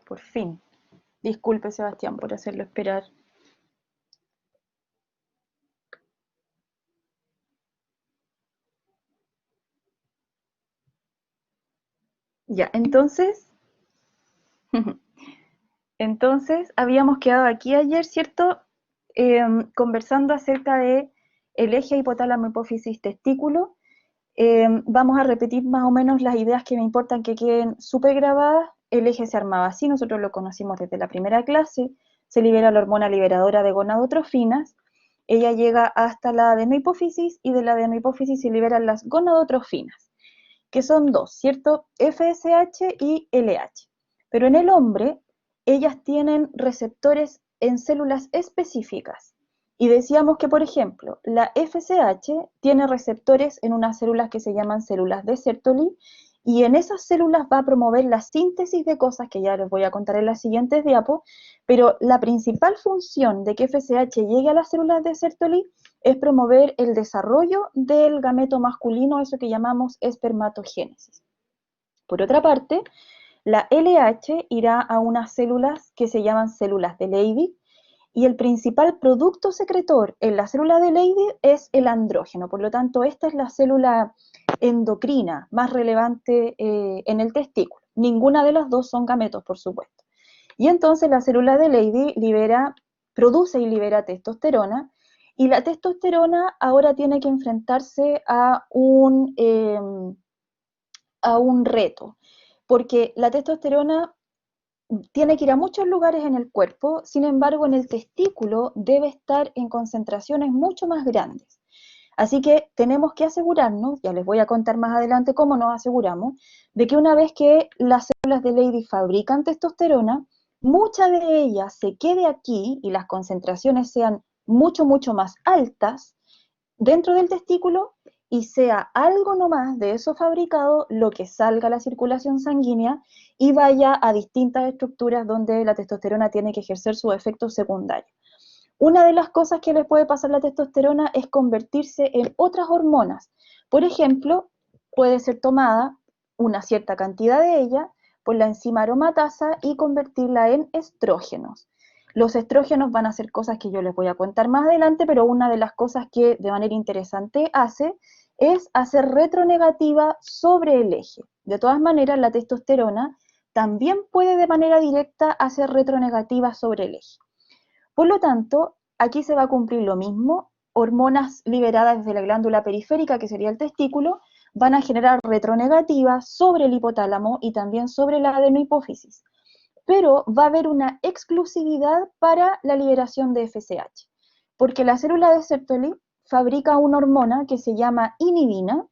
por fin. Disculpe, Sebastián, por hacerlo esperar. Ya, entonces, habíamos quedado aquí ayer, ¿cierto? Conversando acerca de el eje hipotálamo hipófisis testículo. Vamos a repetir más o menos las ideas que me importan que queden súper grabadas. El eje se armaba así, nosotros lo conocimos desde la primera clase. Se libera la hormona liberadora de gonadotrofinas. Ella llega hasta la adenohipófisis y de la adenohipófisis se liberan las gonadotrofinas, que son dos, ¿cierto? FSH y LH. Pero en el hombre, ellas tienen receptores en células específicas. Y decíamos que, por ejemplo, la FSH tiene receptores en unas células que se llaman células de Sertoli, y en esas células va a promover la síntesis de cosas que ya les voy a contar en las siguientes diapos, pero la principal función de que FSH llegue a las células de Sertoli es promover el desarrollo del gameto masculino, eso que llamamos espermatogénesis. Por otra parte, la LH irá a unas células que se llaman células de Leydig, y el principal producto secretor en la célula de Leydig es el andrógeno. Por lo tanto, esta es la célula endocrina más relevante en el testículo. Ninguna de las dos son gametos, por supuesto. Y entonces la célula de Leydig produce y libera testosterona, y la testosterona ahora tiene que enfrentarse a un reto, porque la testosterona tiene que ir a muchos lugares en el cuerpo, sin embargo en el testículo debe estar en concentraciones mucho más grandes. Así que tenemos que asegurarnos, ya les voy a contar más adelante cómo nos aseguramos, de que una vez que las células de Leydig fabrican testosterona, mucha de ella se quede aquí y las concentraciones sean mucho, mucho más altas dentro del testículo, y sea algo nomás de eso fabricado lo que salga a la circulación sanguínea y vaya a distintas estructuras donde la testosterona tiene que ejercer sus efectos secundarios. Una de las cosas que le puede pasar a la testosterona es convertirse en otras hormonas. Por ejemplo, puede ser tomada una cierta cantidad de ella por la enzima aromatasa y convertirla en estrógenos. Los estrógenos van a hacer cosas que yo les voy a contar más adelante, pero una de las cosas que de manera interesante hace es hacer retronegativa sobre el eje. De todas maneras, la testosterona también puede de manera directa hacer retronegativa sobre el eje. Por lo tanto, aquí se va a cumplir lo mismo. Hormonas liberadas desde la glándula periférica, que sería el testículo, van a generar retronegativa sobre el hipotálamo y también sobre la adenohipófisis. Pero va a haber una exclusividad para la liberación de FSH, porque la célula de Sertoli fabrica una hormona que se llama inhibina,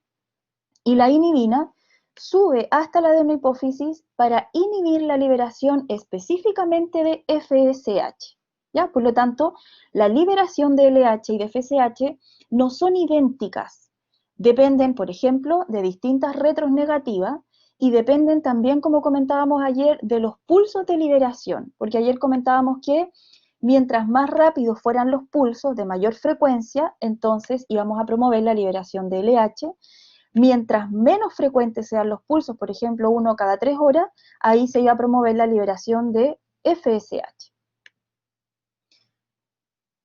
y la inhibina sube hasta la adenohipófisis para inhibir la liberación específicamente de FSH. ¿Ya? Por lo tanto, la liberación de LH y de FSH no son idénticas. Dependen, por ejemplo, de distintas retros negativas, y dependen también, como comentábamos ayer, de los pulsos de liberación, porque ayer comentábamos que mientras más rápidos fueran los pulsos de mayor frecuencia, entonces íbamos a promover la liberación de LH. Mientras menos frecuentes sean los pulsos, por ejemplo, 1 cada 3 horas, ahí se iba a promover la liberación de FSH.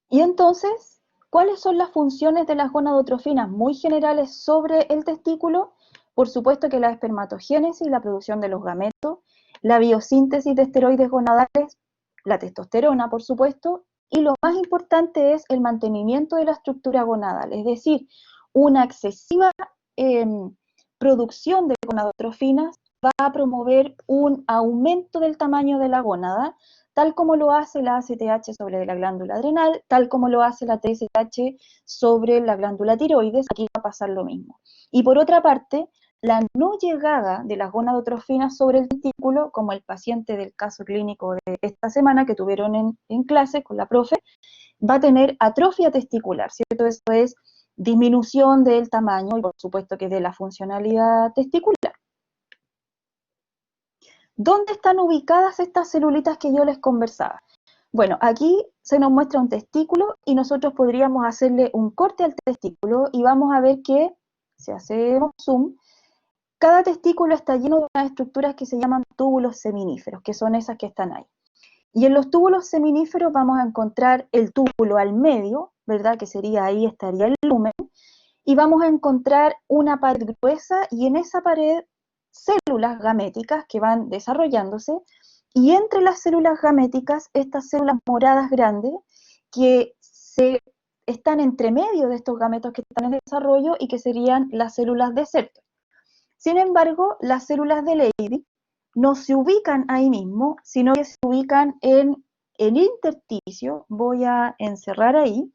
Y entonces, ¿cuáles son las funciones de las gonadotrofinas muy generales sobre el testículo? Por supuesto que la espermatogénesis, la producción de los gametos, la biosíntesis de esteroides gonadales, la testosterona, por supuesto, y lo más importante es el mantenimiento de la estructura gonadal, es decir, una excesiva producción de gonadotrofinas va a promover un aumento del tamaño de la gónada, tal como lo hace la ACTH sobre la glándula adrenal, tal como lo hace la TSH sobre la glándula tiroides. Aquí va a pasar lo mismo. Y por otra parte, la no llegada de las gonadotrofinas sobre el testículo, como el paciente del caso clínico de esta semana que tuvieron en clase con la profe, va a tener atrofia testicular, ¿cierto? Esto es disminución del tamaño y por supuesto que de la funcionalidad testicular. ¿Dónde están ubicadas estas celulitas que yo les conversaba? Bueno, aquí se nos muestra un testículo y nosotros podríamos hacerle un corte al testículo y vamos a ver que, si hacemos zoom, cada testículo está lleno de unas estructuras que se llaman túbulos seminíferos, que son esas que están ahí. Y en los túbulos seminíferos vamos a encontrar el túbulo al medio, ¿verdad? Que sería ahí, estaría el lumen, y vamos a encontrar una pared gruesa y en esa pared células gaméticas que van desarrollándose, y entre las células gaméticas, estas células moradas grandes que están entre medio de estos gametos que están en desarrollo y que serían las células de Sertoli. Sin embargo, las células de Leydig no se ubican ahí mismo, sino que se ubican en el intersticio. Voy a encerrar ahí.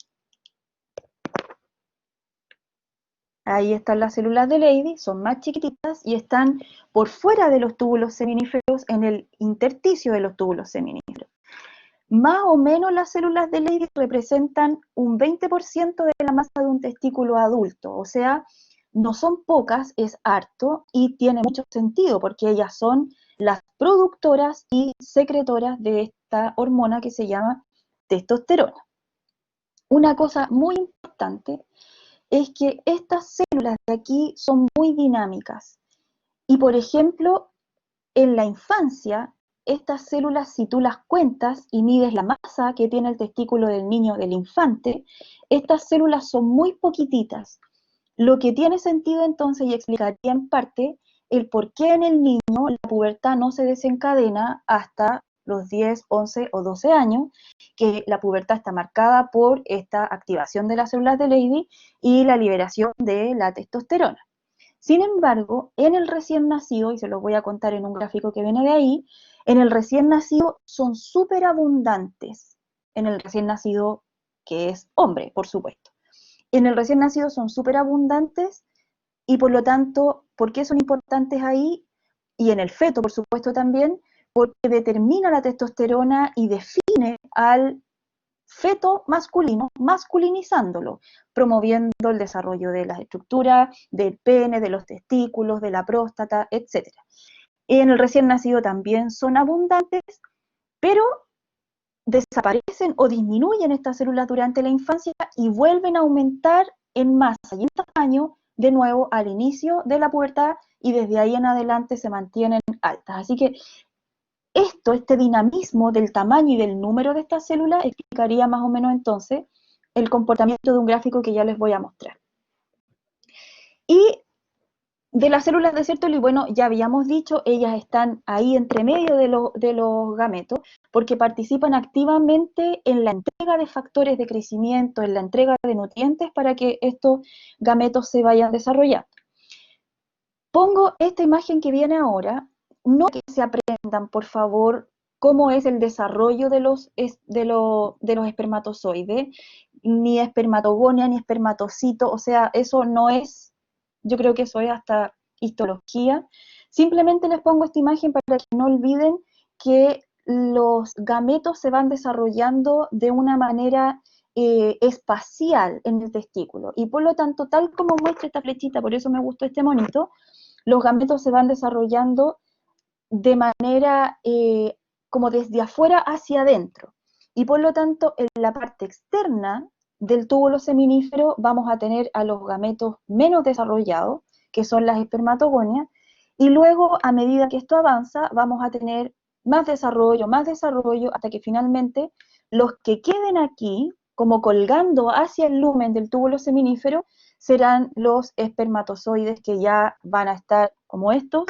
Ahí están las células de Leydig, son más chiquititas y están por fuera de los túbulos seminíferos, en el intersticio de los túbulos seminíferos. Más o menos las células de Leydig representan un 20% de la masa de un testículo adulto, o sea, no son pocas, es harto y tiene mucho sentido porque ellas son las productoras y secretoras de esta hormona que se llama testosterona. Una cosa muy importante es que estas células de aquí son muy dinámicas y, por ejemplo, en la infancia, estas células, si tú las cuentas y mides la masa que tiene el testículo del niño, del infante, estas células son muy poquititas, lo que tiene sentido entonces y explicaría en parte el por qué en el niño la pubertad no se desencadena hasta los 10, 11 o 12 años, que la pubertad está marcada por esta activación de las células de Leydig y la liberación de la testosterona. Sin embargo, en el recién nacido, y se los voy a contar en un gráfico que viene de ahí, en el recién nacido son súper abundantes, en el recién nacido que es hombre, por supuesto. En el recién nacido son súper abundantes y por lo tanto, ¿por qué son importantes ahí? Y en el feto, por supuesto, también, porque determina la testosterona y define al feto masculino, masculinizándolo, promoviendo el desarrollo de las estructuras, del pene, de los testículos, de la próstata, etc. En el recién nacido también son abundantes, pero desaparecen o disminuyen estas células durante la infancia y vuelven a aumentar en masa y en tamaño de nuevo al inicio de la pubertad y desde ahí en adelante se mantienen altas. Así que este dinamismo del tamaño y del número de estas células explicaría más o menos entonces el comportamiento de un gráfico que ya les voy a mostrar. Y de las células de Sertoli, bueno, ya habíamos dicho, ellas están ahí entre medio de los gametos porque participan activamente en la entrega de factores de crecimiento, en la entrega de nutrientes para que estos gametos se vayan desarrollando. Pongo esta imagen que viene ahora, no que se aprendan, por favor, cómo es el desarrollo de los espermatozoides, ni espermatogonia, ni espermatocito, o sea, eso no es, yo creo que eso es hasta histología. Simplemente les pongo esta imagen para que no olviden que los gametos se van desarrollando de una manera espacial en el testículo, y por lo tanto, tal como muestra esta flechita, por eso me gustó este monito, los gametos se van desarrollando de manera como desde afuera hacia adentro. Y por lo tanto, en la parte externa del túbulo seminífero vamos a tener a los gametos menos desarrollados, que son las espermatogonias, y luego, a medida que esto avanza, vamos a tener más desarrollo, hasta que finalmente los que queden aquí, como colgando hacia el lumen del túbulo seminífero, serán los espermatozoides que ya van a estar como estos,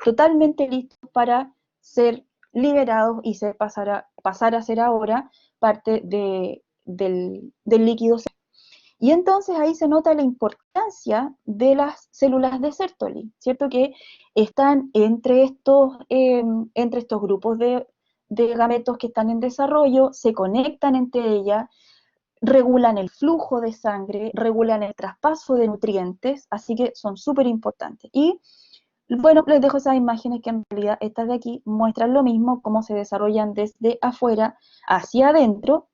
totalmente listos para ser liberados y pasar a ser ahora parte del líquido. Y entonces ahí se nota la importancia de las células de Sertoli, ¿cierto? Que están entre estos grupos de gametos que están en desarrollo, se conectan entre ellas, regulan el flujo de sangre, regulan el traspaso de nutrientes, así que son súper importantes. Y bueno, les dejo esas imágenes que en realidad estas de aquí muestran lo mismo, cómo se desarrollan desde afuera hacia adentro,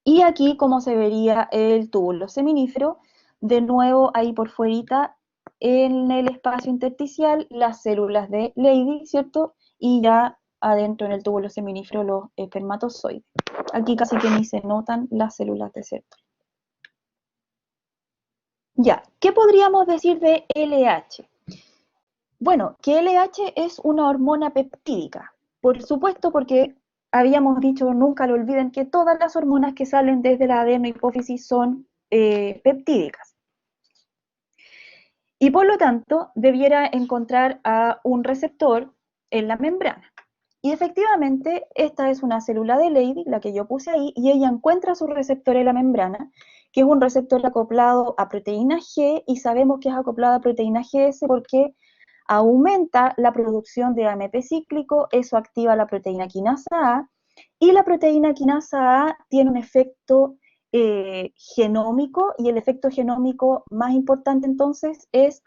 y aquí cómo se vería el túbulo seminífero, de nuevo ahí por fuerita en el espacio intersticial, las células de Leydig, ¿cierto? Y ya adentro en el túbulo seminífero los espermatozoides. Aquí casi que ni se notan las células de Sertoli. Ya, ¿qué podríamos decir de LH? Bueno, que LH es una hormona peptídica. Por supuesto, porque habíamos dicho, nunca lo olviden, que todas las hormonas que salen desde la adenohipófisis son peptídicas. Y por lo tanto, debiera encontrar a un receptor en la membrana. Y efectivamente, esta es una célula de Leydig, la que yo puse ahí, y ella encuentra su receptor en la membrana, que es un receptor acoplado a proteína G, y sabemos que es acoplado a proteína GS porque aumenta la producción de AMP cíclico, eso activa la proteína quinasa A, y la proteína quinasa A tiene un efecto genómico, y el efecto genómico más importante entonces es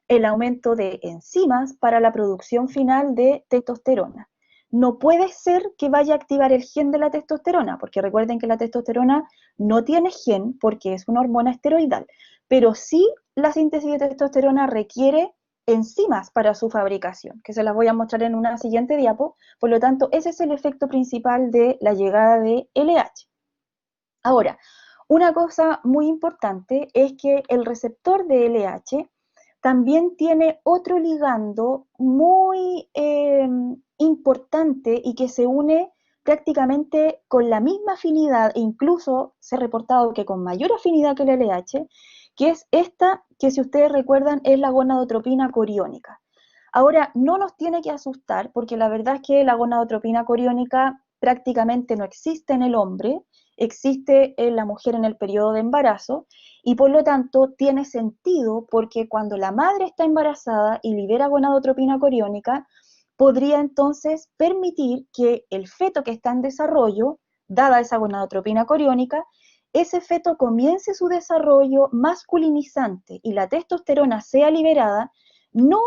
el aumento de enzimas para la producción final de testosterona. No puede ser que vaya a activar el gen de la testosterona, porque recuerden que la testosterona no tiene gen porque es una hormona esteroidal, pero sí la síntesis de testosterona requiere enzimas para su fabricación, que se las voy a mostrar en una siguiente diapo. Por lo tanto, ese es el efecto principal de la llegada de LH. Ahora, una cosa muy importante es que el receptor de LH también tiene otro ligando muy importante y que se une prácticamente con la misma afinidad, e incluso se ha reportado que con mayor afinidad que el LH, que es esta, que si ustedes recuerdan es la gonadotropina coriónica. Ahora, no nos tiene que asustar, porque la verdad es que la gonadotropina coriónica prácticamente no existe en el hombre, existe en la mujer en el periodo de embarazo, y por lo tanto tiene sentido porque cuando la madre está embarazada y libera gonadotropina coriónica, podría entonces permitir que el feto que está en desarrollo, dada esa gonadotropina coriónica, ese feto comience su desarrollo masculinizante y la testosterona sea liberada, no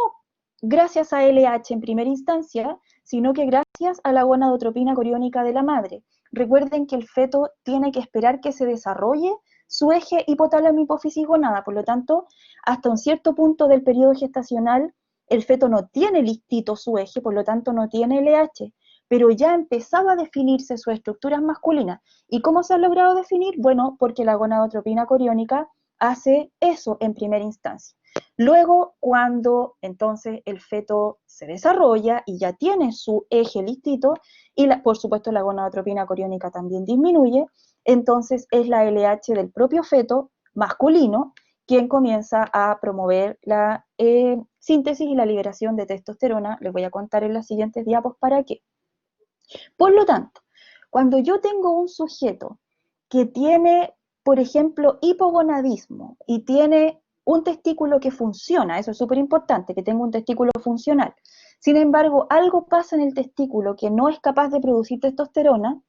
gracias a LH en primera instancia, sino que gracias a la gonadotropina coriónica de la madre. Recuerden que el feto tiene que esperar que se desarrolle su eje hipotálamo hipófisis gonada, por lo tanto, hasta un cierto punto del periodo gestacional, el feto no tiene listito su eje, por lo tanto no tiene LH, pero ya empezaba a definirse sus estructuras masculinas. ¿Y cómo se ha logrado definir? Bueno, porque la gonadotropina coriónica hace eso en primera instancia. Luego, cuando entonces el feto se desarrolla y ya tiene su eje listito, y por supuesto la gonadotropina coriónica también disminuye, entonces es la LH del propio feto masculino quien comienza a promover la síntesis y la liberación de testosterona. Les voy a contar en las siguientes diapos para qué. Por lo tanto, cuando yo tengo un sujeto que tiene, por ejemplo, hipogonadismo y tiene un testículo que funciona, eso es súper importante, que tenga un testículo funcional. Sin embargo, algo pasa en el testículo que no es capaz de producir testosterona,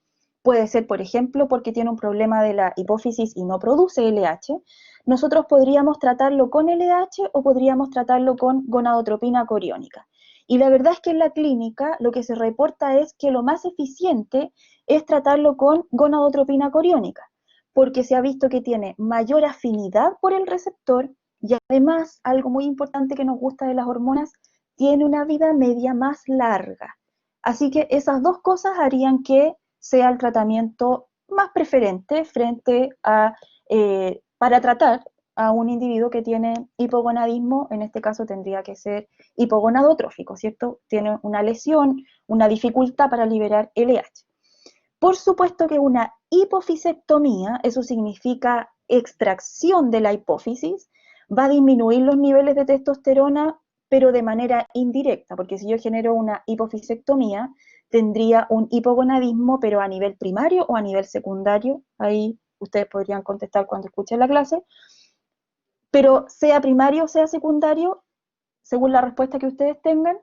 puede ser, por ejemplo, porque tiene un problema de la hipófisis y no produce LH, nosotros podríamos tratarlo con LH o podríamos tratarlo con gonadotropina coriónica. Y la verdad es que en la clínica lo que se reporta es que lo más eficiente es tratarlo con gonadotropina coriónica, porque se ha visto que tiene mayor afinidad por el receptor y además, algo muy importante que nos gusta de las hormonas, tiene una vida media más larga. Así que esas dos cosas harían que sea el tratamiento más preferente frente a, para tratar a un individuo que tiene hipogonadismo, en este caso tendría que ser hipogonadotrófico, ¿cierto? Tiene una lesión, una dificultad para liberar LH. Por supuesto que una hipofisectomía, eso significa extracción de la hipófisis, va a disminuir los niveles de testosterona, pero de manera indirecta, porque si yo genero una hipofisectomía, tendría un hipogonadismo, pero a nivel primario o a nivel secundario. Ahí ustedes podrían contestar cuando escuchen la clase. Pero sea primario o sea secundario, según la respuesta que ustedes tengan,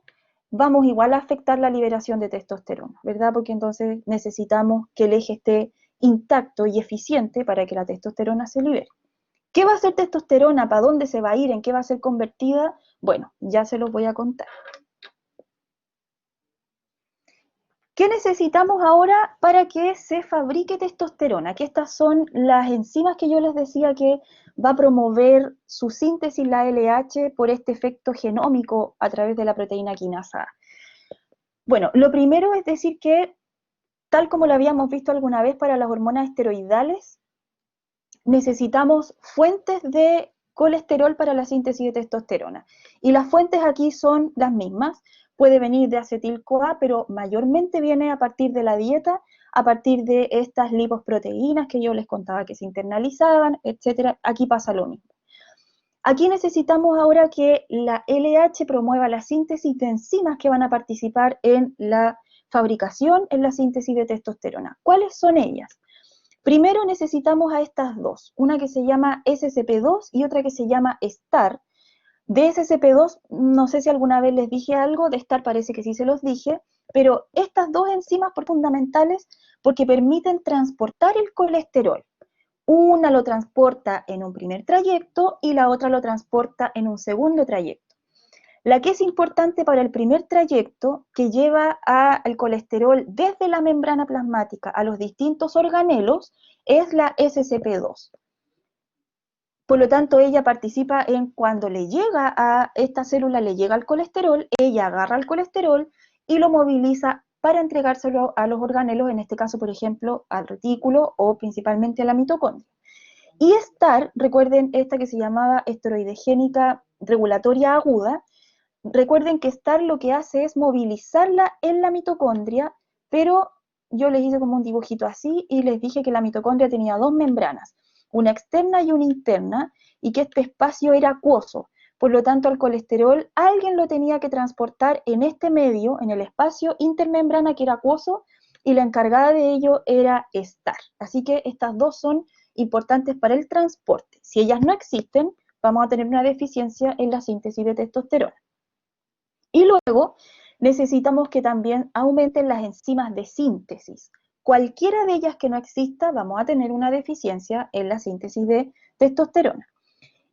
vamos igual a afectar la liberación de testosterona, ¿verdad? Porque entonces necesitamos que el eje esté intacto y eficiente para que la testosterona se libere. ¿Qué va a hacer testosterona? ¿Para dónde se va a ir? ¿En qué va a ser convertida? Bueno, ya se los voy a contar. ¿Qué necesitamos ahora para que se fabrique testosterona? Que estas son las enzimas que yo les decía que va a promover su síntesis, la LH, por este efecto genómico a través de la proteína quinasa A. Bueno, lo primero es decir que, tal como lo habíamos visto alguna vez para las hormonas esteroidales, necesitamos fuentes de colesterol para la síntesis de testosterona. Y las fuentes aquí son las mismas. Puede venir de acetil-CoA, pero mayormente viene a partir de la dieta, a partir de estas liposproteínas que yo les contaba que se internalizaban, etcétera. Aquí pasa lo mismo. Aquí necesitamos ahora que la LH promueva la síntesis de enzimas que van a participar en la fabricación, en la síntesis de testosterona. ¿Cuáles son ellas? Primero necesitamos a estas dos, una que se llama SCP2 y otra que se llama STAR. De SCP2, no sé si alguna vez les dije algo, de STAR parece que sí se los dije, pero estas dos enzimas son fundamentales porque permiten transportar el colesterol. Una lo transporta en un primer trayecto y la otra lo transporta en un segundo trayecto. La que es importante para el primer trayecto, que lleva al colesterol desde la membrana plasmática a los distintos organelos, es la SCP2. Por lo tanto, ella participa en cuando le llega a esta célula, le llega el colesterol, ella agarra el colesterol y lo moviliza para entregárselo a los organelos, en este caso, por ejemplo, al retículo o principalmente a la mitocondria. Y STAR, recuerden esta que se llamaba esteroidogénica regulatoria aguda, recuerden que STAR lo que hace es movilizarla en la mitocondria, pero yo les hice como un dibujito así y les dije que la mitocondria tenía dos membranas, una externa y una interna, y que este espacio era acuoso. Por lo tanto, el colesterol alguien lo tenía que transportar en este medio, en el espacio intermembrana que era acuoso, y la encargada de ello era STAR. Así que estas dos son importantes para el transporte. Si ellas no existen, vamos a tener una deficiencia en la síntesis de testosterona. Y luego necesitamos que también aumenten las enzimas de síntesis. Cualquiera de ellas que no exista, vamos a tener una deficiencia en la síntesis de testosterona.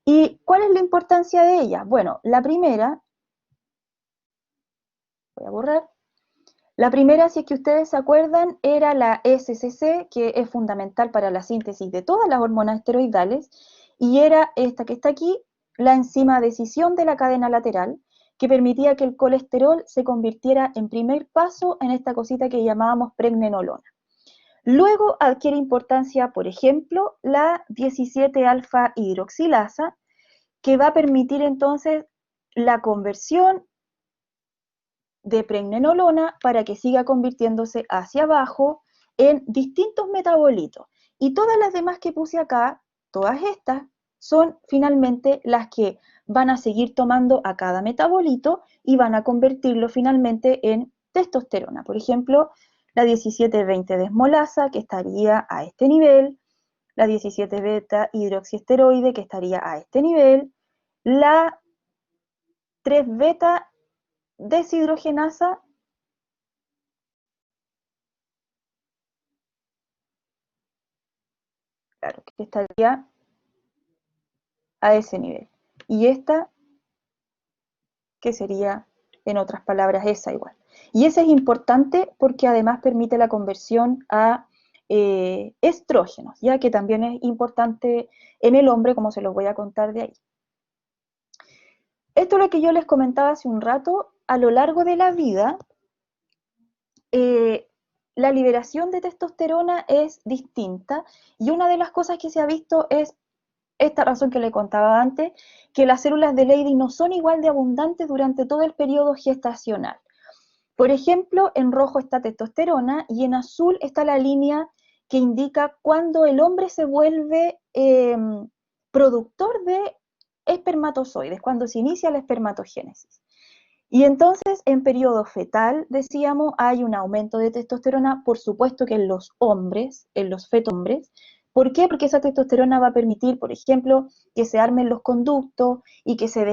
¿Y cuál es la importancia de ellas? Bueno, la primera, voy a borrar, la primera, si es que ustedes se acuerdan, era la SCC, que es fundamental para la síntesis de todas las hormonas esteroidales, y era esta que está aquí, la enzima de escisión de la cadena lateral, que permitía que el colesterol se convirtiera en primer paso en esta cosita que llamábamos pregnenolona. Luego adquiere importancia, por ejemplo, la 17-alfa hidroxilasa, que va a permitir entonces la conversión de pregnenolona para que siga convirtiéndose hacia abajo en distintos metabolitos. Y todas las demás que puse acá, todas estas, son finalmente las que van a seguir tomando a cada metabolito y van a convertirlo finalmente en testosterona. Por ejemplo, la 17-20 desmolasa, que estaría a este nivel, la 17-beta hidroxiesteroide, que estaría a este nivel, la 3-beta deshidrogenasa, claro, que estaría a ese nivel. Y esta, que sería, en otras palabras, esa igual. Y esa es importante porque además permite la conversión a estrógenos, ya que también es importante en el hombre, como se los voy a contar de ahí. Esto es lo que yo les comentaba hace un rato. A lo largo de la vida, la liberación de testosterona es distinta, y una de las cosas que se ha visto es esta razón que le contaba antes, que las células de Leydig no son igual de abundantes durante todo el periodo gestacional. Por ejemplo, en rojo está testosterona y en azul está la línea que indica cuando el hombre se vuelve productor de espermatozoides, cuando se inicia la espermatogénesis. Y entonces, en periodo fetal, decíamos, hay un aumento de testosterona, por supuesto que en los hombres, en los fetohombres. ¿Por qué? Porque esa testosterona va a permitir, por ejemplo, que se armen los conductos y que se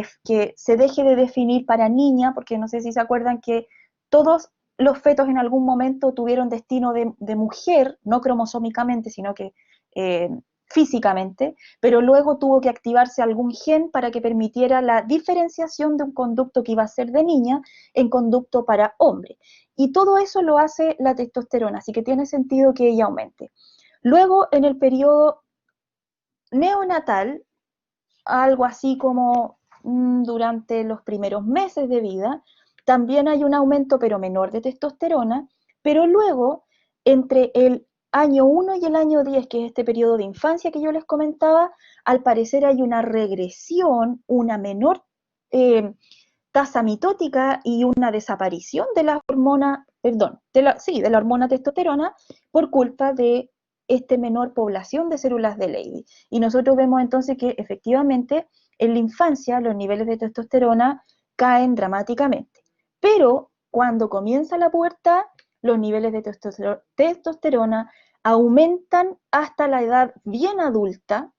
deje de definir para niña, porque no sé si se acuerdan que todos los fetos en algún momento tuvieron destino de mujer, no cromosómicamente, sino que físicamente, pero luego tuvo que activarse algún gen para que permitiera la diferenciación de un conducto que iba a ser de niña en conducto para hombre. Y todo eso lo hace la testosterona, así que tiene sentido que ella aumente. Luego, en el periodo neonatal, algo así como durante los primeros meses de vida, también hay un aumento, pero menor, de testosterona, pero luego, entre el año 1 y el año 10, que es este periodo de infancia que yo les comentaba, al parecer hay una regresión, una menor tasa mitótica y una desaparición de la hormona, perdón, de la hormona testosterona por culpa de esta menor población de células de Leydig. Y nosotros vemos entonces que efectivamente en la infancia los niveles de testosterona caen dramáticamente. Pero cuando comienza la pubertad, los niveles de testosterona aumentan hasta la edad bien adulta,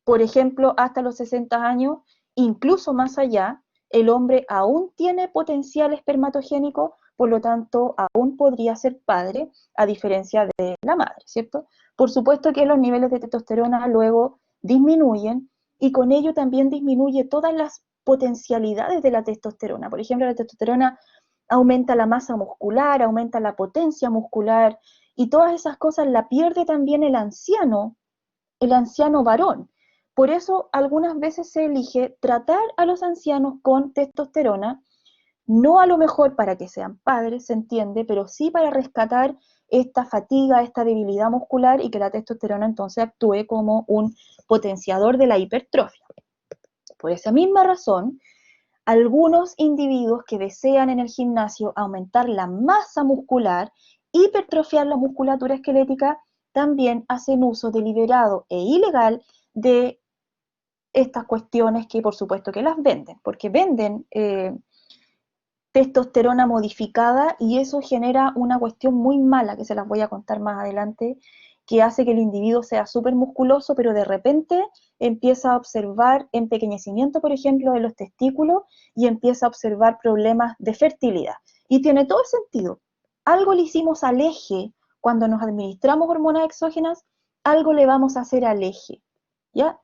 por ejemplo, hasta los 60 años, incluso más allá, el hombre aún tiene potencial espermatogénico, por lo tanto, aún podría ser padre, a diferencia de la madre, ¿cierto? Por supuesto que los niveles de testosterona luego disminuyen y con ello también disminuye todas las potencialidades de la testosterona. Por ejemplo, la testosterona aumenta la masa muscular, aumenta la potencia muscular y todas esas cosas la pierde también el anciano varón. Por eso algunas veces se elige tratar a los ancianos con testosterona, no a lo mejor para que sean padres, se entiende, pero sí para rescatar esta fatiga, esta debilidad muscular y que la testosterona entonces actúe como un potenciador de la hipertrofia. Por esa misma razón, algunos individuos que desean en el gimnasio aumentar la masa muscular, hipertrofiar la musculatura esquelética, también hacen uso deliberado e ilegal de estas cuestiones que por supuesto que las venden, porque venden testosterona modificada y eso genera una cuestión muy mala que se las voy a contar más adelante, que hace que el individuo sea súper musculoso, pero de repente empieza a observar empequeñecimiento, por ejemplo, de los testículos y empieza a observar problemas de fertilidad. Y tiene todo el sentido. Algo le hicimos al eje cuando nos administramos hormonas exógenas, algo le vamos a hacer al eje, ¿ya?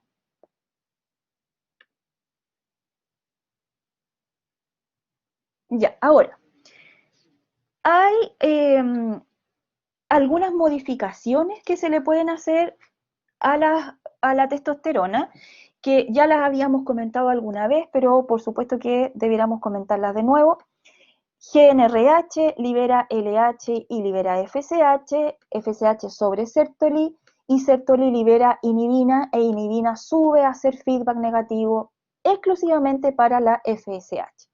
Ya, ahora, hay algunas modificaciones que se le pueden hacer a la testosterona, que ya las habíamos comentado alguna vez, pero por supuesto que debiéramos comentarlas de nuevo. GnRH libera LH y libera FSH, FSH sobre Sertoli, y Sertoli libera inhibina, e inhibina sube a hacer feedback negativo exclusivamente para la FSH.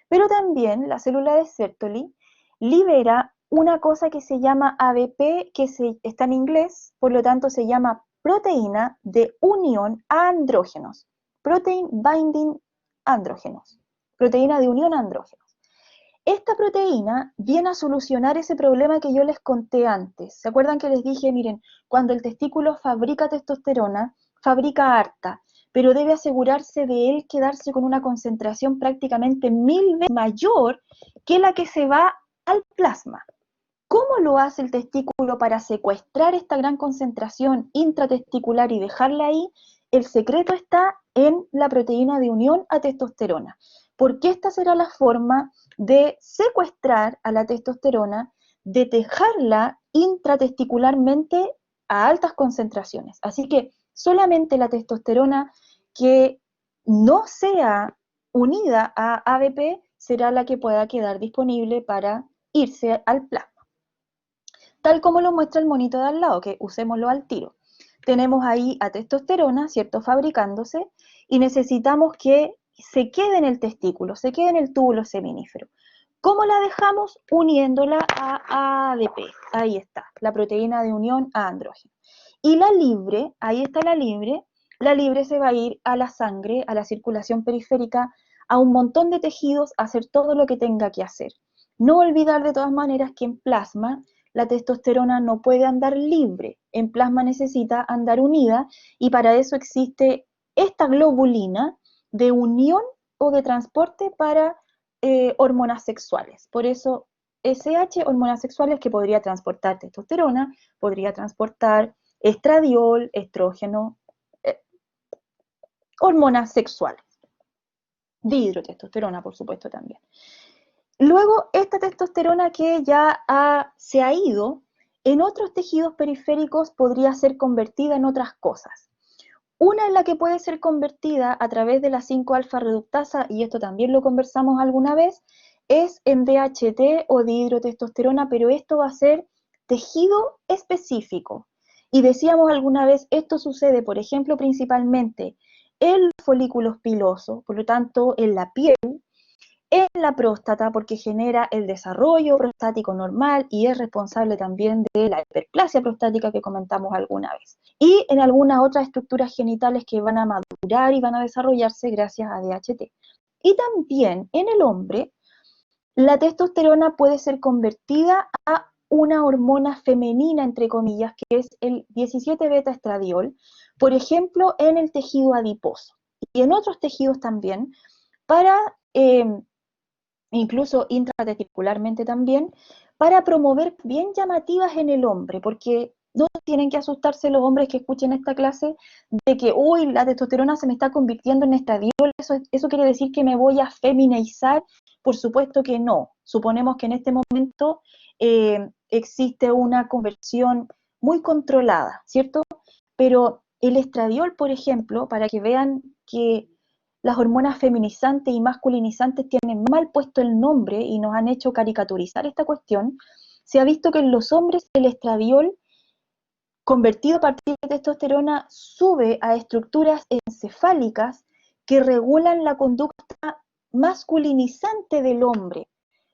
Pero también la célula de Sertoli libera una cosa que se llama ABP, que está en inglés, por lo tanto se llama proteína de unión a andrógenos. Protein binding andrógenos. Proteína de unión a andrógenos. Esta proteína viene a solucionar ese problema que yo les conté antes. ¿Se acuerdan que les dije, miren, cuando el testículo fabrica testosterona, fabrica harta, pero debe asegurarse de él quedarse con una concentración prácticamente 1000 veces mayor que la que se va al plasma? ¿Cómo lo hace el testículo para secuestrar esta gran concentración intratesticular y dejarla ahí? El secreto está en la proteína de unión a testosterona, porque esta será la forma de secuestrar a la testosterona, de dejarla intratesticularmente a altas concentraciones. Así que solamente la testosterona que no sea unida a ABP será la que pueda quedar disponible para irse al plasma. Tal como lo muestra el monito de al lado, que usémoslo al tiro. Tenemos ahí a testosterona, ¿cierto?, fabricándose, y necesitamos que se quede en el testículo, se quede en el túbulo seminífero. ¿Cómo la dejamos? Uniéndola a ADP. Ahí está, la proteína de unión a andrógeno. Y la libre, ahí está la libre se va a ir a la sangre, a la circulación periférica, a un montón de tejidos, a hacer todo lo que tenga que hacer. No olvidar de todas maneras que en plasma la testosterona no puede andar libre, en plasma necesita andar unida y para eso existe esta globulina de unión o de transporte para hormonas sexuales. Por eso SH, hormonas sexuales que podría transportar testosterona, podría transportar estradiol, estrógeno, hormonas sexuales. Dihidrotestosterona, por supuesto, también. Luego, esta testosterona que ya se ha ido, en otros tejidos periféricos podría ser convertida en otras cosas. Una en la que puede ser convertida a través de la 5-alfa reductasa, y esto también lo conversamos alguna vez, es en DHT o dihidrotestosterona, pero esto va a ser tejido específico. Y decíamos alguna vez, esto sucede, por ejemplo, principalmente en los folículos pilosos, por lo tanto, en la piel, en la próstata, porque genera el desarrollo prostático normal y es responsable también de la hiperplasia prostática que comentamos alguna vez. Y en algunas otras estructuras genitales que van a madurar y van a desarrollarse gracias a DHT. Y también en el hombre, la testosterona puede ser convertida a una hormona femenina, entre comillas, que es el 17-beta-estradiol, por ejemplo, en el tejido adiposo y en otros tejidos también, para incluso intratesticularmente también, para promover bien llamativas en el hombre, porque no tienen que asustarse los hombres que escuchen esta clase de que, uy, la testosterona se me está convirtiendo en estradiol, eso quiere decir que me voy a feminizar. Por supuesto que no. Suponemos que en este momento existe una conversión muy controlada, ¿cierto? Pero el estradiol, por ejemplo, para que vean que las hormonas feminizantes y masculinizantes tienen mal puesto el nombre y nos han hecho caricaturizar esta cuestión, se ha visto que en los hombres el estradiol convertido a partir de testosterona sube a estructuras encefálicas que regulan la conducta masculinizante del hombre.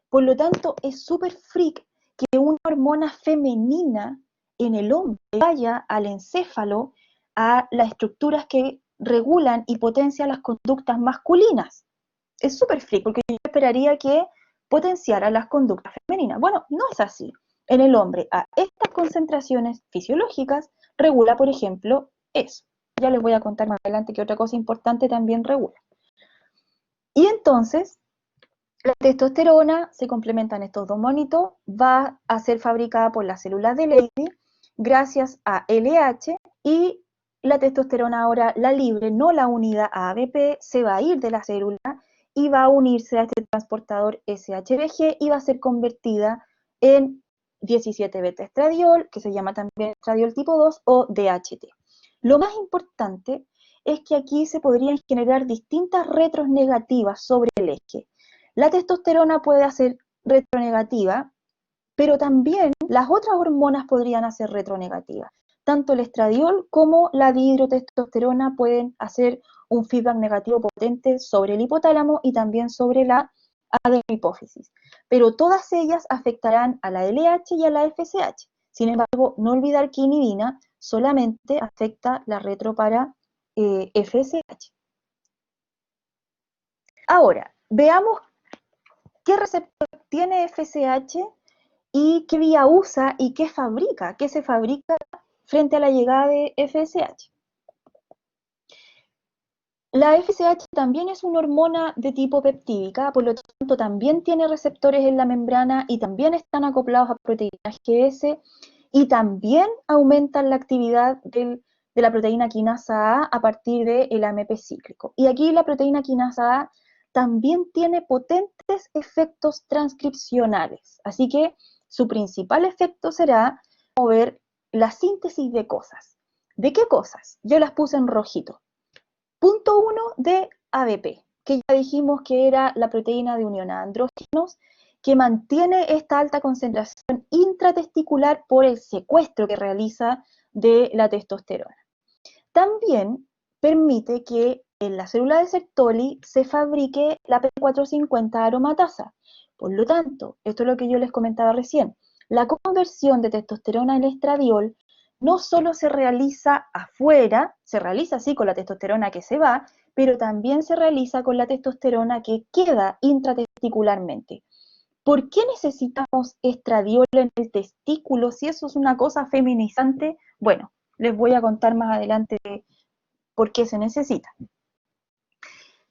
Por lo tanto, es súper freak que una hormona femenina en el hombre vaya al encéfalo, a las estructuras que regulan y potencian las conductas masculinas. Es súper freak, porque yo esperaría que potenciara las conductas femeninas. Bueno, no es así. En el hombre, a estas concentraciones fisiológicas, regula, por ejemplo, eso. Ya les voy a contar más adelante que otra cosa importante también regula. Y entonces, la testosterona se complementa en estos dos monitos, va a ser fabricada por las células de Leydig gracias a LH, y la testosterona ahora, la libre, no la unida a ABP, se va a ir de la célula y va a unirse a este transportador SHBG y va a ser convertida en 17-beta-estradiol, que se llama también estradiol tipo 2 o DHT. Lo más importante es que aquí se podrían generar distintas retros negativas sobre el eje. La testosterona puede hacer retronegativa, pero también las otras hormonas podrían hacer retronegativa. Tanto el estradiol como la dihidrotestosterona pueden hacer un feedback negativo potente sobre el hipotálamo y también sobre la adenohipófisis. Pero todas ellas afectarán a la LH y a la FSH. Sin embargo, no olvidar que inhibina solamente afecta la retro para FSH. Ahora, veamos qué receptor tiene FSH y qué vía usa y qué fabrica, qué se fabrica frente a la llegada de FSH. La FSH también es una hormona de tipo peptídica, por lo tanto también tiene receptores en la membrana y también están acoplados a proteínas GS y también aumentan la actividad de la proteína quinasa A partir del AMP cíclico. Y aquí la proteína quinasa A también tiene potentes efectos transcripcionales, así que su principal efecto será mover la síntesis de cosas. ¿De qué cosas? Yo las puse en rojito. Punto 1 de ABP, que ya dijimos que era la proteína de unión a andrógenos, que mantiene esta alta concentración intratesticular por el secuestro que realiza de la testosterona. También permite que en la célula de Sertoli se fabrique la P450 aromatasa. Por lo tanto, esto es lo que yo les comentaba recién, la conversión de testosterona en estradiol no solo se realiza afuera, se realiza así con la testosterona que se va, pero también se realiza con la testosterona que queda intratesticularmente. ¿Por qué necesitamos estradiol en el testículo si eso es una cosa feminizante? Bueno, les voy a contar más adelante por qué se necesita.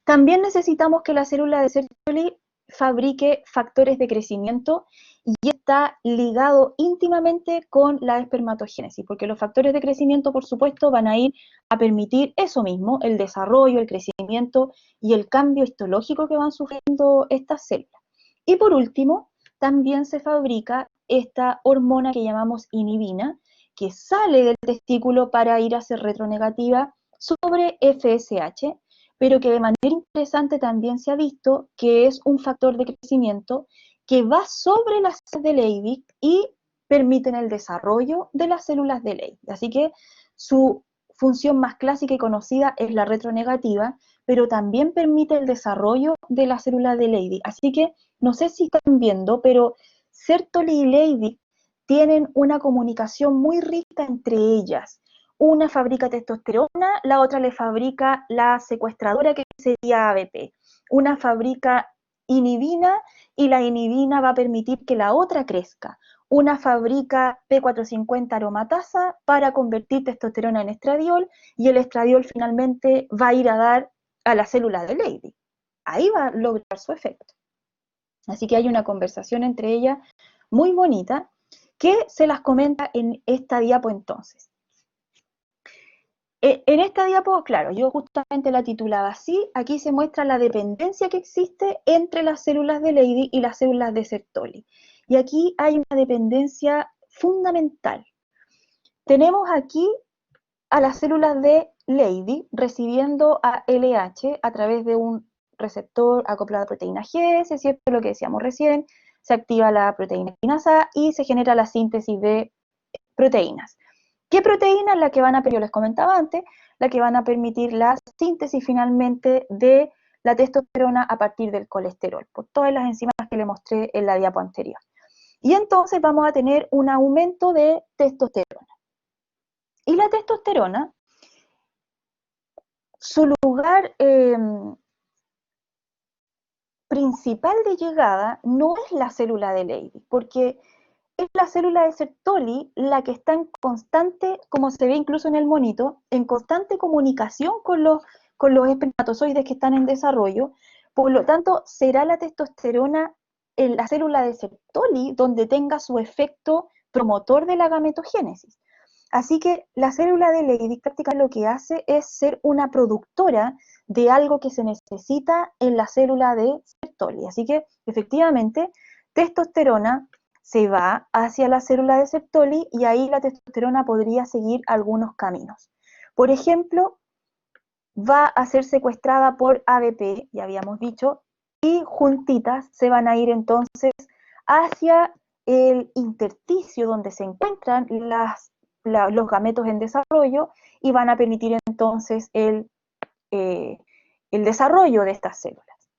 También necesitamos que la célula de Sertoli fabrique factores de crecimiento y está ligado íntimamente con la espermatogénesis, porque los factores de crecimiento, por supuesto, van a ir a permitir eso mismo, el desarrollo, el crecimiento y el cambio histológico que van sufriendo estas células. Y por último, también se fabrica esta hormona que llamamos inhibina, que sale del testículo para ir a ser retronegativa sobre FSH, pero que de manera interesante también se ha visto que es un factor de crecimiento que va sobre las células de Leydig y permiten el desarrollo de las células de Leydig. Así que su función más clásica y conocida es la retronegativa, pero también permite el desarrollo de la célula de Leydig. Así que no sé si están viendo, pero Sertoli y Leydig tienen una comunicación muy rica entre ellas. Una fabrica testosterona, la otra le fabrica la secuestradora que sería ABP. Una fabrica inhibina y la inhibina va a permitir que la otra crezca. Una fabrica P450 aromatasa para convertir testosterona en estradiol y el estradiol finalmente va a ir a dar a la célula de Leydig. Ahí va a lograr su efecto. Así que hay una conversación entre ellas muy bonita que se las comenta en esta diapo entonces. En esta diapo, claro, yo justamente la titulaba así, aquí se muestra la dependencia que existe entre las células de Leydig y las células de Sertoli. Y aquí hay una dependencia fundamental. Tenemos aquí a las células de Leydig recibiendo a LH a través de un receptor acoplado a proteína G, es cierto lo que decíamos recién, se activa la proteína quinasa y se genera la síntesis de proteínas. ¿Qué proteínas? La que van a, yo les comentaba antes, la que van a permitir la síntesis finalmente de la testosterona a partir del colesterol, por todas las enzimas que les mostré en la diapo anterior. Y entonces vamos a tener un aumento de testosterona. Y la testosterona, su lugar principal de llegada no es la célula de Leydig, porque es la célula de Sertoli la que está en constante, como se ve incluso en el monito, en constante comunicación con los espermatozoides que están en desarrollo. Por lo tanto, será la testosterona en la célula de Sertoli donde tenga su efecto promotor de la gametogénesis. Así que la célula de Leydig prácticamente lo que hace es ser una productora de algo que se necesita en la célula de Sertoli. Así que, efectivamente, testosterona se va hacia la célula de Sertoli y ahí la testosterona podría seguir algunos caminos. Por ejemplo, va a ser secuestrada por ABP, ya habíamos dicho, y juntitas se van a ir entonces hacia el intersticio donde se encuentran los gametos en desarrollo y van a permitir entonces el desarrollo de estas células.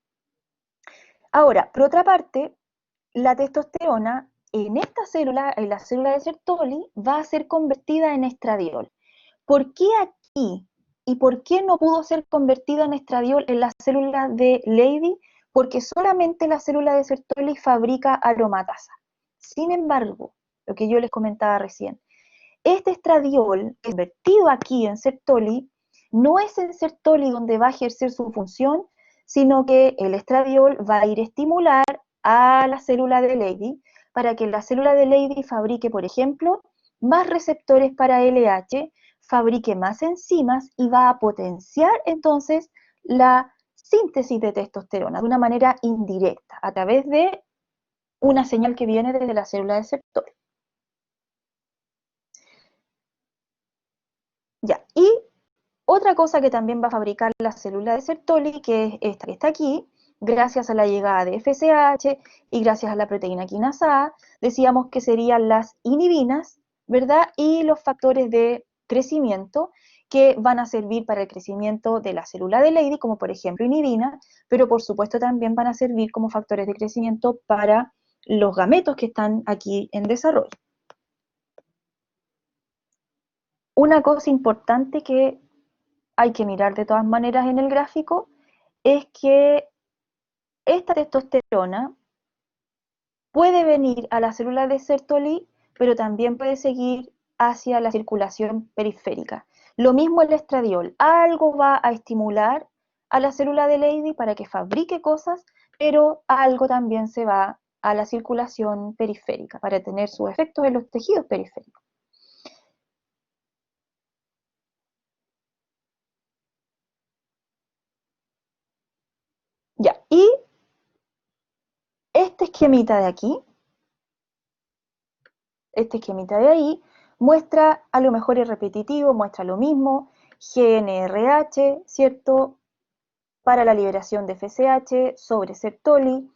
Ahora, por otra parte, la testosterona en esta célula, en la célula de Sertoli, va a ser convertida en estradiol. ¿Por qué aquí? ¿Y por qué no pudo ser convertida en estradiol en la célula de Leydig? Porque solamente la célula de Sertoli fabrica aromatasa. Sin embargo, lo que yo les comentaba recién, este estradiol convertido aquí en Sertoli, no es en Sertoli donde va a ejercer su función, sino que el estradiol va a ir a estimular a la célula de Leydig para que la célula de Leydig fabrique, por ejemplo, más receptores para LH, fabrique más enzimas y va a potenciar entonces la síntesis de testosterona de una manera indirecta, a través de una señal que viene desde la célula de Sertoli. Ya, y otra cosa que también va a fabricar la célula de Sertoli, que es esta que está aquí, gracias a la llegada de FSH y gracias a la proteína quinasa A, decíamos que serían las inhibinas, ¿verdad? Y los factores de crecimiento que van a servir para el crecimiento de la célula de Leydig, como por ejemplo inhibina, pero por supuesto también van a servir como factores de crecimiento para los gametos que están aquí en desarrollo. Una cosa importante que hay que mirar de todas maneras en el gráfico es que esta testosterona puede venir a la célula de Sertoli, pero también puede seguir hacia la circulación periférica. Lo mismo el estradiol, algo va a estimular a la célula de Leydig para que fabrique cosas, pero algo también se va a la circulación periférica para tener sus efectos en los tejidos periféricos. Ya, y este esquemita de aquí, este esquemita de ahí, muestra, a lo mejor es repetitivo, muestra lo mismo, GNRH, ¿cierto? para la liberación de FSH sobre Sertoli.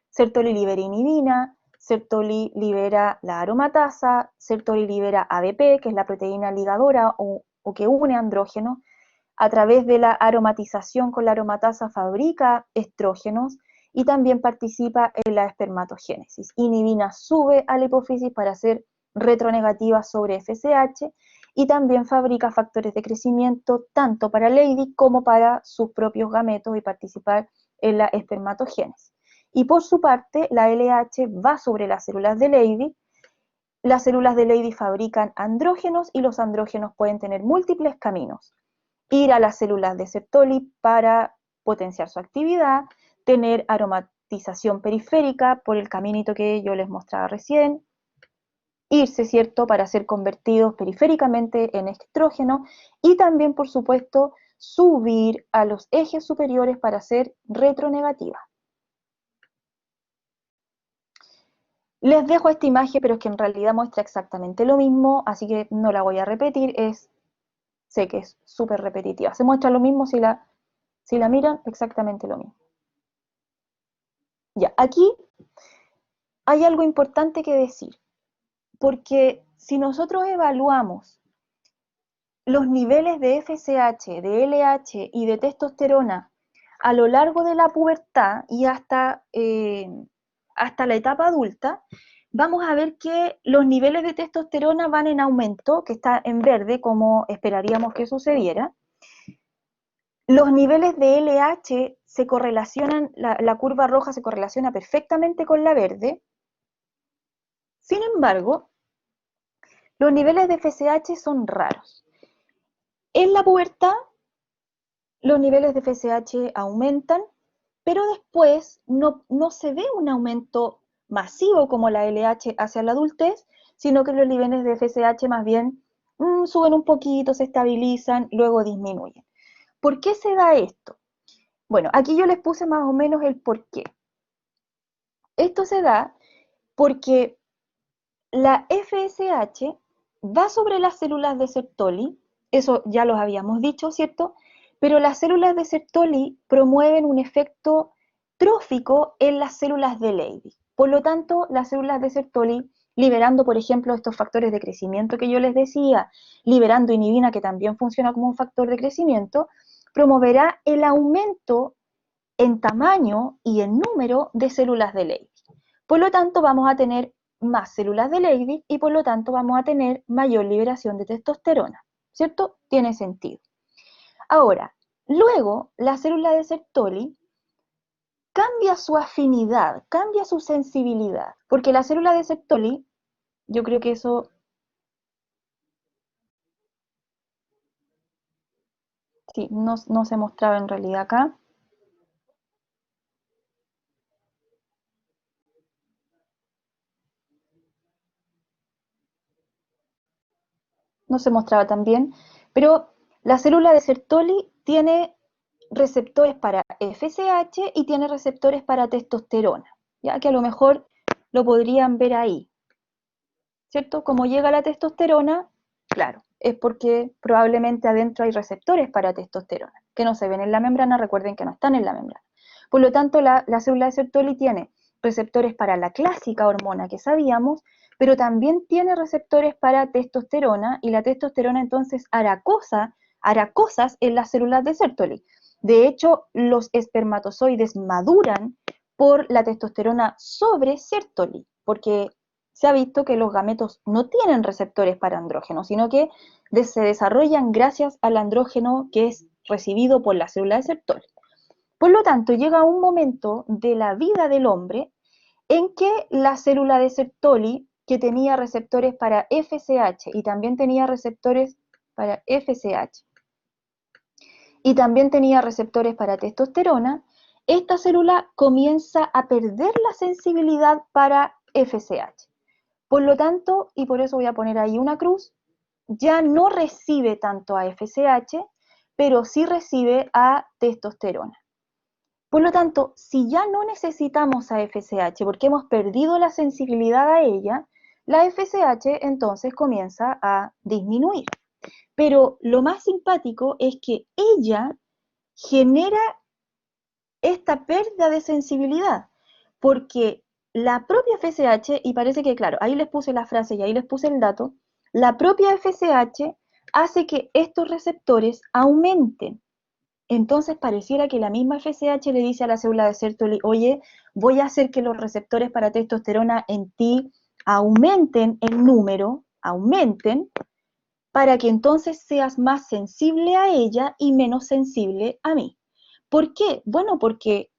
Sertoli libera inhibina, Sertoli libera la aromatasa, Sertoli libera ABP, que es la proteína ligadora o que une andrógenos. A través de la aromatización con la aromatasa fabrica estrógenos y también participa en la espermatogénesis. Inhibina sube a la hipófisis para ser retronegativa sobre FSH y también fabrica factores de crecimiento tanto para Leydig como para sus propios gametos y participar en la espermatogénesis. Y por su parte, la LH va sobre las células de Leydig. Las células de Leydig fabrican andrógenos y los andrógenos pueden tener múltiples caminos. Ir a las células de Sertoli para potenciar su actividad, tener aromatización periférica por el caminito que yo les mostraba recién, irse, ¿cierto?, para ser convertidos periféricamente en estrógeno y también, por supuesto, subir a los ejes superiores para ser retronegativa. Les dejo esta imagen, pero es que en realidad muestra exactamente lo mismo, así que no la voy a repetir, sé que es súper repetitiva. Se muestra lo mismo si la miran, exactamente lo mismo. Ya, aquí hay algo importante que decir, porque si nosotros evaluamos los niveles de FSH, de LH y de testosterona a lo largo de la pubertad y hasta la etapa adulta, vamos a ver que los niveles de testosterona van en aumento, que está en verde, como esperaríamos que sucediera. Los niveles de LH se correlacionan, la curva roja se correlaciona perfectamente con la verde. Sin embargo, los niveles de FSH son raros. En la pubertad, los niveles de FSH aumentan, pero después no se ve un aumento masivo como la LH hacia la adultez, sino que los niveles de FSH más bien suben un poquito, se estabilizan, luego disminuyen. ¿Por qué se da esto? Bueno, aquí yo les puse más o menos el por qué. Esto se da porque la FSH va sobre las células de Sertoli, eso ya los habíamos dicho, ¿cierto? Pero las células de Sertoli promueven un efecto trófico en las células de Leydig. Por lo tanto, las células de Sertoli, liberando, por ejemplo, estos factores de crecimiento que yo les decía, liberando inhibina, que también funciona como un factor de crecimiento, promoverá el aumento en tamaño y en número de células de Leydig. Por lo tanto, vamos a tener más células de Leydig y por lo tanto vamos a tener mayor liberación de testosterona, ¿cierto? Tiene sentido. Ahora, luego la célula de Sertoli cambia su afinidad, cambia su sensibilidad, porque la célula de Sertoli, yo creo que eso sí, no se mostraba en realidad acá. No se mostraba tan bien, pero la célula de Sertoli tiene receptores para FSH y tiene receptores para testosterona, ya que a lo mejor lo podrían ver ahí, ¿cierto? Como llega la testosterona, claro, es porque probablemente adentro hay receptores para testosterona, que no se ven en la membrana, recuerden que no están en la membrana. Por lo tanto, la célula de Sertoli tiene receptores para la clásica hormona que sabíamos, pero también tiene receptores para testosterona, y la testosterona entonces hará cosas en las células de Sertoli. De hecho, los espermatozoides maduran por la testosterona sobre Sertoli, porque se ha visto que los gametos no tienen receptores para andrógeno, sino que se desarrollan gracias al andrógeno que es recibido por la célula de Sertoli. Por lo tanto, llega un momento de la vida del hombre en que la célula de Sertoli, que tenía receptores para FSH y también tenía receptores para FSH y también tenía receptores para testosterona, esta célula comienza a perder la sensibilidad para FSH. Por lo tanto, y por eso voy a poner ahí una cruz, ya no recibe tanto a FSH, pero sí recibe a testosterona. Por lo tanto, si ya no necesitamos a FSH porque hemos perdido la sensibilidad a ella, la FSH entonces comienza a disminuir. Pero lo más simpático es que ella genera esta pérdida de sensibilidad, porque la propia FSH, y parece que claro, ahí les puse la frase y ahí les puse el dato, la propia FSH hace que estos receptores aumenten. Entonces pareciera que la misma FSH le dice a la célula de Sertoli, oye, voy a hacer que los receptores para testosterona en ti aumenten el número, aumenten, para que entonces seas más sensible a ella y menos sensible a mí. ¿Por qué? Bueno, porque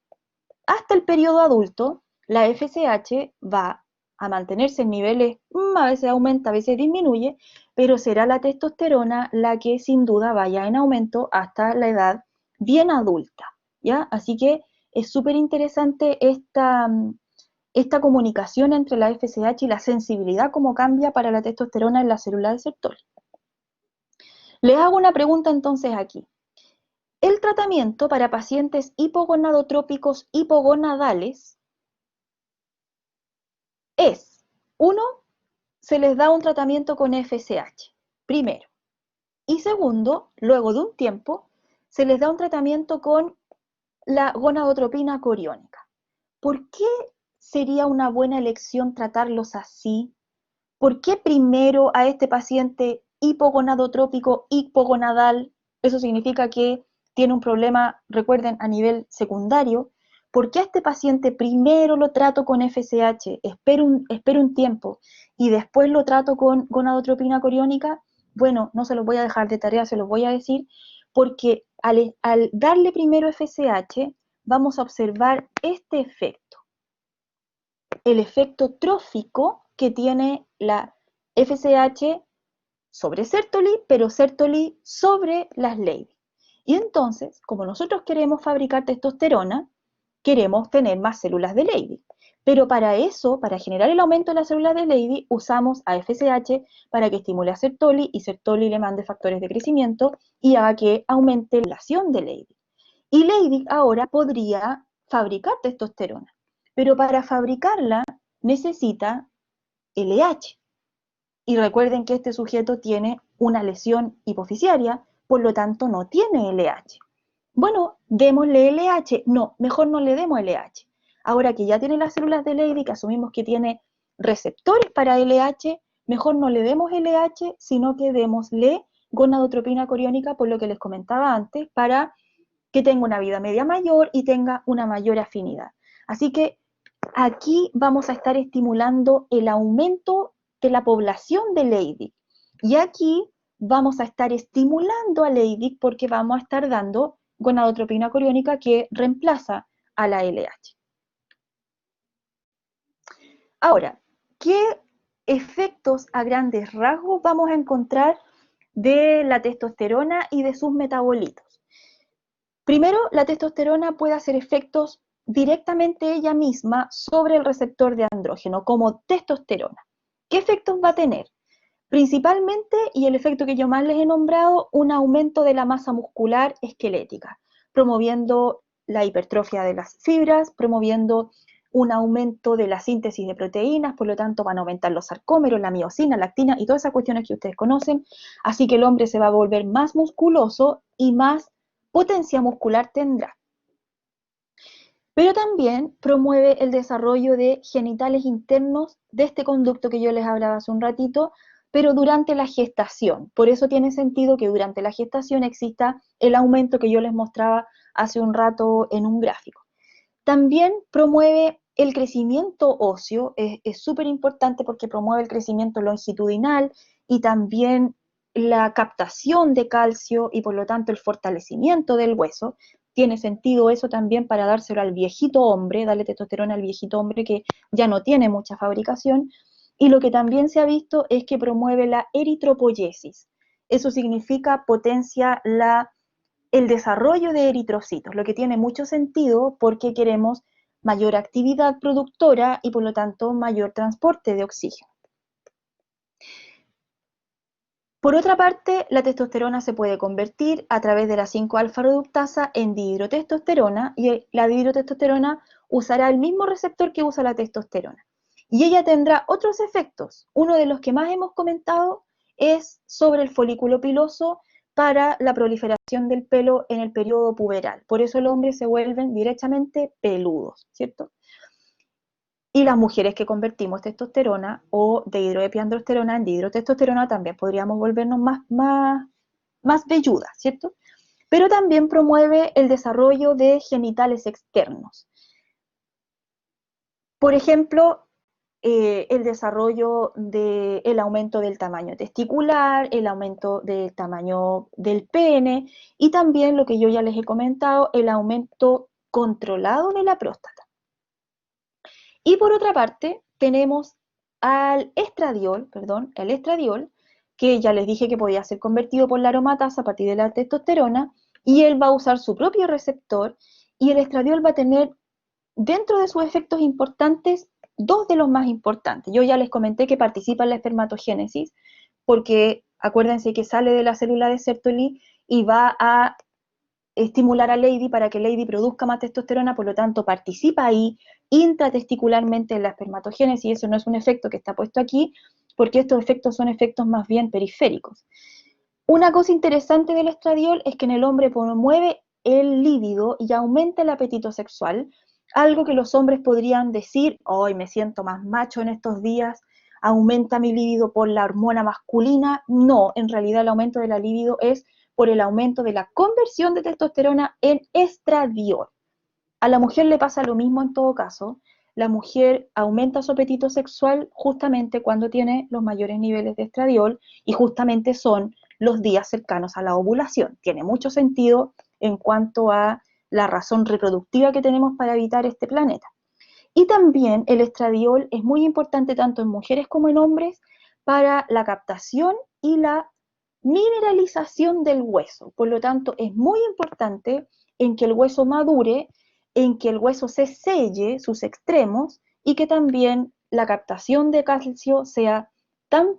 hasta el periodo adulto, la FSH va a mantenerse en niveles, a veces aumenta, a veces disminuye, pero será la testosterona la que sin duda vaya en aumento hasta la edad bien adulta, ¿ya? Así que es súper interesante esta comunicación entre la FSH y la sensibilidad, cómo cambia para la testosterona en la célula de Sertoli. Les hago una pregunta entonces aquí. El tratamiento para pacientes hipogonadotrópicos hipogonadales es, uno, se les da un tratamiento con FSH, primero. Y segundo, luego de un tiempo, se les da un tratamiento con la gonadotropina coriónica. ¿Por qué sería una buena elección tratarlos así? ¿Por qué primero a este paciente hipogonadotrópico hipogonadal? Eso significa que tiene un problema, recuerden, a nivel secundario. ¿Por qué a este paciente primero lo trato con FSH, espero un tiempo y después lo trato con gonadotropina coriónica? Bueno, no se los voy a dejar de tarea, se los voy a decir, porque al darle primero FSH vamos a observar este efecto, el efecto trófico que tiene la FSH sobre Sertoli, pero Sertoli sobre las Leydig. Y entonces, como nosotros queremos fabricar testosterona, queremos tener más células de Leydig. Pero para eso, para generar el aumento de las células de Leydig, usamos a FSH para que estimule a Sertoli y Sertoli le mande factores de crecimiento y haga que aumente la población de Leydig. Y Leydig ahora podría fabricar testosterona, pero para fabricarla necesita LH. Y recuerden que este sujeto tiene una lesión hipofisiaria, por lo tanto no tiene LH. Bueno, démosle LH. No, mejor no le demos LH. Ahora que ya tiene las células de Leydig, que asumimos que tiene receptores para LH, mejor no le demos LH, sino que démosle gonadotropina coriónica, por lo que les comentaba antes, para que tenga una vida media mayor y tenga una mayor afinidad. Así que aquí vamos a estar estimulando el aumento de la población de Leydig. Y aquí vamos a estar estimulando a Leydig porque vamos a estar dando gonadotropina coriónica que reemplaza a la LH. Ahora, ¿qué efectos a grandes rasgos vamos a encontrar de la testosterona y de sus metabolitos? Primero, la testosterona puede hacer efectos directamente ella misma sobre el receptor de andrógeno como testosterona. ¿Qué efectos va a tener? Principalmente, y el efecto que yo más les he nombrado, un aumento de la masa muscular esquelética, promoviendo la hipertrofia de las fibras, promoviendo un aumento de la síntesis de proteínas, por lo tanto van a aumentar los sarcómeros, la miosina, la actina y todas esas cuestiones que ustedes conocen, así que el hombre se va a volver más musculoso y más potencia muscular tendrá. Pero también promueve el desarrollo de genitales internos de este conducto que yo les hablaba hace un ratito, pero durante la gestación. Por eso tiene sentido que durante la gestación exista el aumento que yo les mostraba hace un rato en un gráfico. También promueve el crecimiento óseo, es súper importante porque promueve el crecimiento longitudinal y también la captación de calcio y por lo tanto el fortalecimiento del hueso. Tiene sentido eso también para dárselo al viejito hombre, darle testosterona al viejito hombre que ya no tiene mucha fabricación. Y lo que también se ha visto es que promueve la eritropoyesis. Eso significa potencia el desarrollo de eritrocitos, lo que tiene mucho sentido porque queremos mayor actividad productora y por lo tanto mayor transporte de oxígeno. Por otra parte, la testosterona se puede convertir a través de la 5-alfa-reductasa en dihidrotestosterona y la dihidrotestosterona usará el mismo receptor que usa la testosterona. Y ella tendrá otros efectos. Uno de los que más hemos comentado es sobre el folículo piloso para la proliferación del pelo en el periodo puberal. Por eso los hombres se vuelven directamente peludos, ¿cierto? Y las mujeres que convertimos testosterona o dihidroepiandrosterona en dihidrotestosterona también podríamos volvernos más velludas, ¿cierto? Pero también promueve el desarrollo de genitales externos. Por ejemplo, el desarrollo del aumento del tamaño testicular, el aumento del tamaño del pene y también lo que yo ya les he comentado, el aumento controlado de la próstata. Y por otra parte, tenemos el estradiol, que ya les dije que podía ser convertido por la aromatasa a partir de la testosterona, y él va a usar su propio receptor, y el estradiol va a tener dentro de sus efectos importantes dos de los más importantes. Yo ya les comenté que participa en la espermatogénesis, porque acuérdense que sale de la célula de Sertoli y va a estimular a Lady para que Lady produzca más testosterona, por lo tanto participa ahí intratesticularmente en la espermatogénesis, y eso no es un efecto que está puesto aquí, porque estos efectos son efectos más bien periféricos. Una cosa interesante del estradiol es que en el hombre promueve el líbido y aumenta el apetito sexual, algo que los hombres podrían decir, hoy me siento más macho en estos días, aumenta mi líbido por la hormona masculina. No, en realidad el aumento de la libido es por el aumento de la conversión de testosterona en estradiol. A la mujer le pasa lo mismo en todo caso. La mujer aumenta su apetito sexual justamente cuando tiene los mayores niveles de estradiol, y justamente son los días cercanos a la ovulación. Tiene mucho sentido en cuanto a la razón reproductiva que tenemos para habitar este planeta. Y también el estradiol es muy importante tanto en mujeres como en hombres para la captación y la mineralización del hueso. Por lo tanto, es muy importante en que el hueso madure, en que el hueso se selle sus extremos, y que también la captación de calcio sea tan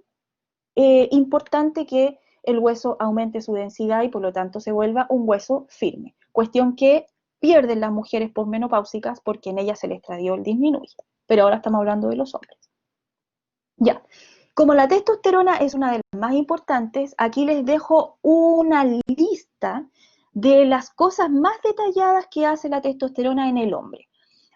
importante que el hueso aumente su densidad y por lo tanto se vuelva un hueso firme. Cuestión que pierden las mujeres posmenopáusicas porque en ellas el estradiol disminuye. Pero ahora estamos hablando de los hombres. Ya, como la testosterona es una de las más importantes, aquí les dejo una lista de las cosas más detalladas que hace la testosterona en el hombre.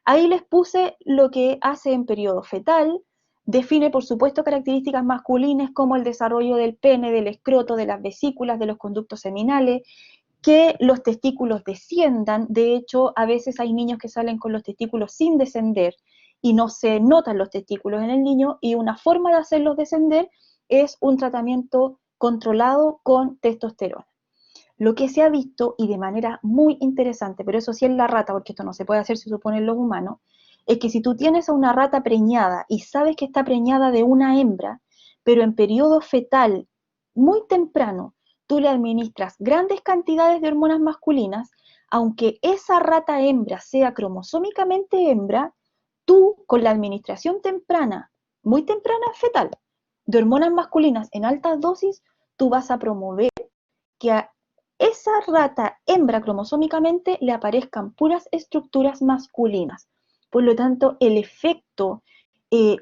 Ahí les puse lo que hace en periodo fetal. Define, por supuesto, características masculinas como el desarrollo del pene, del escroto, de las vesículas, de los conductos seminales, que los testículos desciendan. De hecho, a veces hay niños que salen con los testículos sin descender y no se notan los testículos en el niño, y una forma de hacerlos descender es un tratamiento controlado con testosterona. Lo que se ha visto, y de manera muy interesante, pero eso sí en la rata, porque esto no se puede hacer, se supone, en los humanos, es que si tú tienes a una rata preñada y sabes que está preñada de una hembra, pero en periodo fetal muy temprano, tú le administras grandes cantidades de hormonas masculinas, aunque esa rata hembra sea cromosómicamente hembra, tú con la administración temprana, muy temprana fetal, de hormonas masculinas en altas dosis, tú vas a promover que a esa rata hembra cromosómicamente le aparezcan puras estructuras masculinas. Por lo tanto, el efecto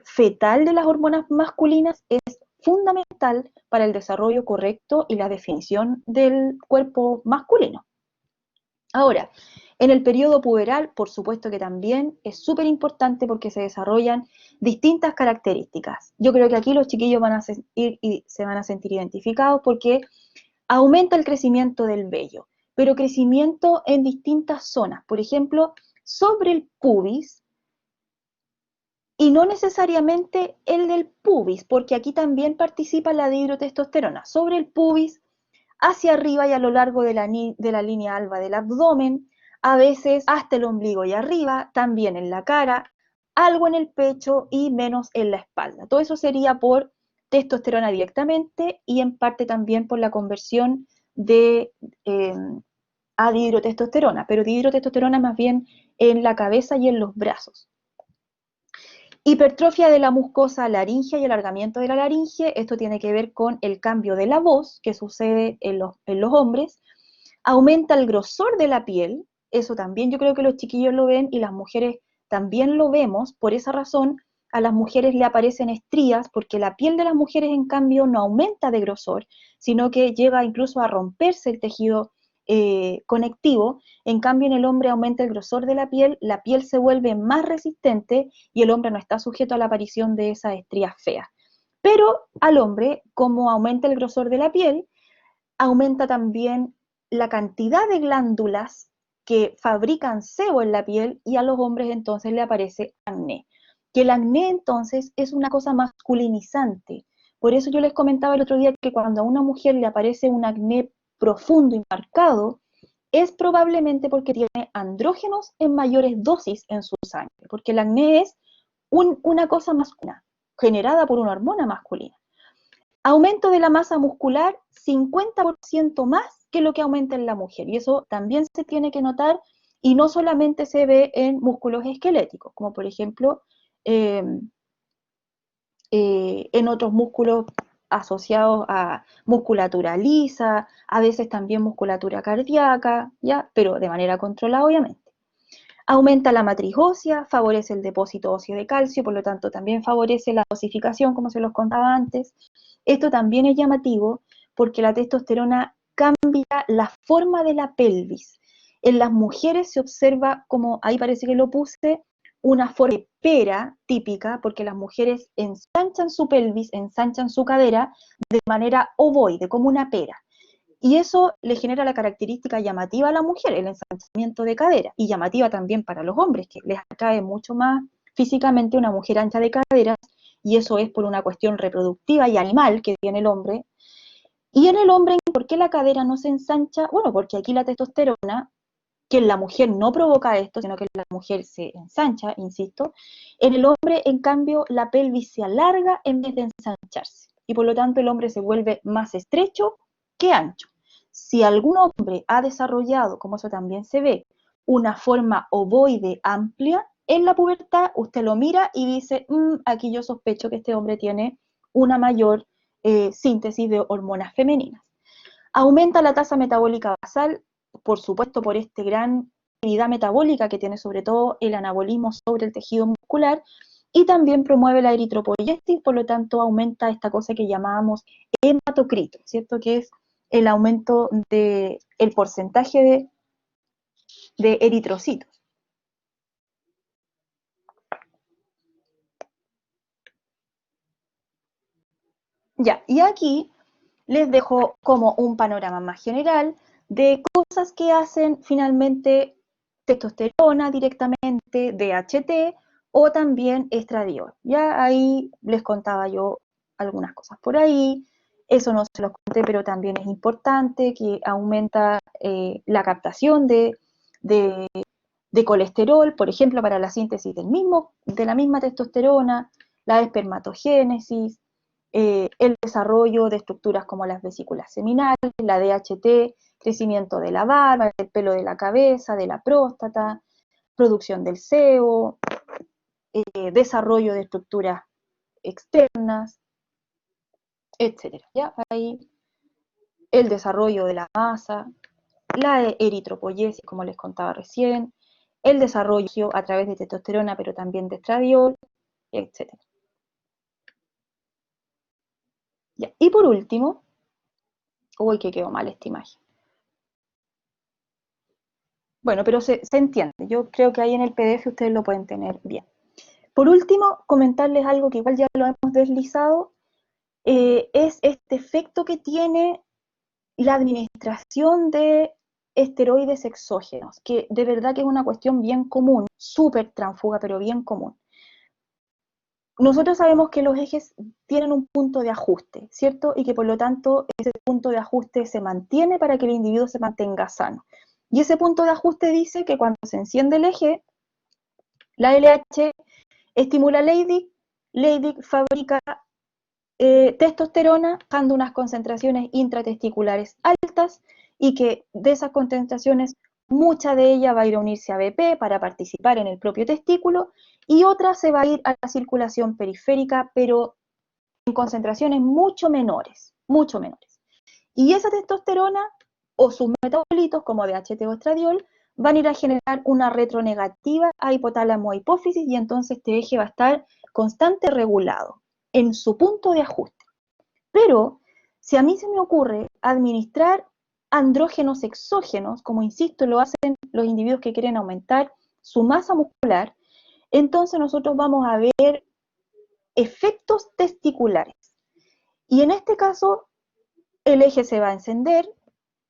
fetal de las hormonas masculinas es fundamental para el desarrollo correcto y la definición del cuerpo masculino. Ahora, en el periodo puberal, por supuesto que también es súper importante porque se desarrollan distintas características. Yo creo que aquí los chiquillos van a sentir y se van a sentir identificados porque aumenta el crecimiento del vello, pero crecimiento en distintas zonas. Por ejemplo, sobre el pubis, y no necesariamente el del pubis, porque aquí también participa la dihidrotestosterona. Sobre el pubis, hacia arriba y a lo largo de la línea alba del abdomen, a veces hasta el ombligo y arriba, también en la cara, algo en el pecho y menos en la espalda. Todo eso sería por testosterona directamente y en parte también por la conversión de a dihidrotestosterona, pero dihidrotestosterona más bien en la cabeza y en los brazos. Hipertrofia de la mucosa laríngea y alargamiento de la laringe. Esto tiene que ver con el cambio de la voz que sucede en los hombres. Aumenta el grosor de la piel. Eso también yo creo que los chiquillos lo ven y las mujeres también lo vemos. Por esa razón a las mujeres le aparecen estrías, porque la piel de las mujeres, en cambio, no aumenta de grosor, sino que llega incluso a romperse el tejido conectivo. En cambio, en el hombre aumenta el grosor de la piel se vuelve más resistente y el hombre no está sujeto a la aparición de esas estrías feas. Pero al hombre, como aumenta el grosor de la piel, aumenta también la cantidad de glándulas que fabrican sebo en la piel, y a los hombres entonces le aparece acné. Que el acné entonces es una cosa masculinizante. Por eso yo les comentaba el otro día que cuando a una mujer le aparece un acné profundo y marcado, es probablemente porque tiene andrógenos en mayores dosis en su sangre, porque el acné es una cosa masculina, generada por una hormona masculina. Aumento de la masa muscular 50% más que lo que aumenta en la mujer, y eso también se tiene que notar, y no solamente se ve en músculos esqueléticos, como por ejemplo en otros músculos asociados a musculatura lisa, a veces también musculatura cardíaca, ¿ya? Pero de manera controlada, obviamente. Aumenta la matriz ósea, favorece el depósito óseo de calcio, por lo tanto también favorece la osificación, como se los contaba antes. Esto también es llamativo porque la testosterona cambia la forma de la pelvis. En las mujeres se observa, como ahí parece que lo puse, una forma de pera típica, porque las mujeres ensanchan su pelvis, ensanchan su cadera de manera ovoide, como una pera. Y eso le genera la característica llamativa a la mujer, el ensanchamiento de cadera, y llamativa también para los hombres, que les atrae mucho más físicamente una mujer ancha de caderas, y eso es por una cuestión reproductiva y animal que tiene el hombre. Y en el hombre, ¿por qué la cadera no se ensancha? Bueno, porque aquí la testosterona, que en la mujer no provoca esto, sino que la mujer se ensancha, insisto, en el hombre, en cambio, la pelvis se alarga en vez de ensancharse, y por lo tanto el hombre se vuelve más estrecho que ancho. Si algún hombre ha desarrollado, como eso también se ve, una forma ovoide amplia, en la pubertad usted lo mira y dice, aquí yo sospecho que este hombre tiene una mayor síntesis de hormonas femeninas. Aumenta la tasa metabólica basal, por supuesto por esta gran actividad metabólica que tiene sobre todo el anabolismo sobre el tejido muscular, y también promueve la eritropoyesis, por lo tanto aumenta esta cosa que llamábamos hematocrito, ¿cierto? Que es el aumento del porcentaje de eritrocitos. Ya, y aquí les dejo como un panorama más general de cosas que hacen finalmente testosterona directamente, DHT o también estradiol. Ya ahí les contaba yo algunas cosas por ahí, eso no se los conté, pero también es importante que aumenta la captación de colesterol, por ejemplo, para la síntesis de la misma testosterona, la espermatogénesis, el desarrollo de estructuras como las vesículas seminales, la DHT, crecimiento de la barba, del pelo de la cabeza, de la próstata, producción del sebo, desarrollo de estructuras externas, etcétera. ¿Ya? Ahí el desarrollo de la masa, la eritropoyesis, como les contaba recién, el desarrollo a través de testosterona, pero también de estradiol, etcétera. Ya. Y por último, uy, que quedó mal esta imagen. Bueno, pero se entiende. Yo creo que ahí en el PDF ustedes lo pueden tener bien. Por último, comentarles algo que igual ya lo hemos deslizado, es este efecto que tiene la administración de esteroides exógenos, que de verdad que es una cuestión bien común, súper transfuga, pero bien común. Nosotros sabemos que los ejes tienen un punto de ajuste, ¿cierto? Y que por lo tanto ese punto de ajuste se mantiene para que el individuo se mantenga sano. Y ese punto de ajuste dice que cuando se enciende el eje, la LH estimula Leydig, Leydig fabrica testosterona, dando unas concentraciones intratesticulares altas, y que de esas concentraciones mucha de ella va a ir a unirse a BP para participar en el propio testículo, y otra se va a ir a la circulación periférica, pero en concentraciones mucho menores, mucho menores. Y esa testosterona o sus metabolitos, como DHT o estradiol, van a ir a generar una retronegativa a hipotálamo hipófisis, y entonces este eje va a estar constante regulado en su punto de ajuste. Pero si a mí se me ocurre administrar andrógenos exógenos, como insisto, lo hacen los individuos que quieren aumentar su masa muscular, entonces nosotros vamos a ver efectos testiculares. Y en este caso, el eje se va a encender,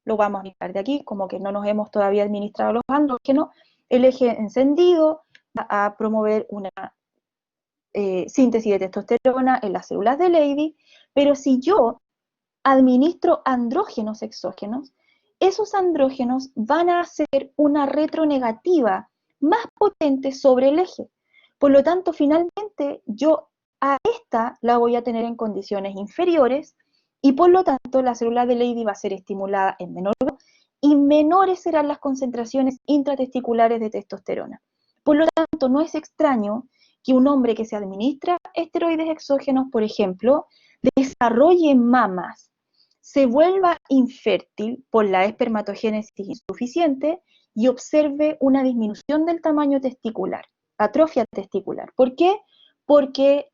lo vamos a mirar de aquí, como que no nos hemos todavía administrado los andrógenos, el eje encendido va a promover una síntesis de testosterona en las células de Leydig, pero si yo administro andrógenos exógenos, esos andrógenos van a hacer una retronegativa más potente sobre el eje. Por lo tanto, finalmente, yo a esta la voy a tener en condiciones inferiores y por lo tanto la célula de Leydig va a ser estimulada en menor grado y menores serán las concentraciones intratesticulares de testosterona. Por lo tanto, no es extraño que un hombre que se administra esteroides exógenos, por ejemplo, desarrolle mamas, se vuelva infértil por la espermatogénesis insuficiente y observe una disminución del tamaño testicular, atrofia testicular. ¿Por qué? Porque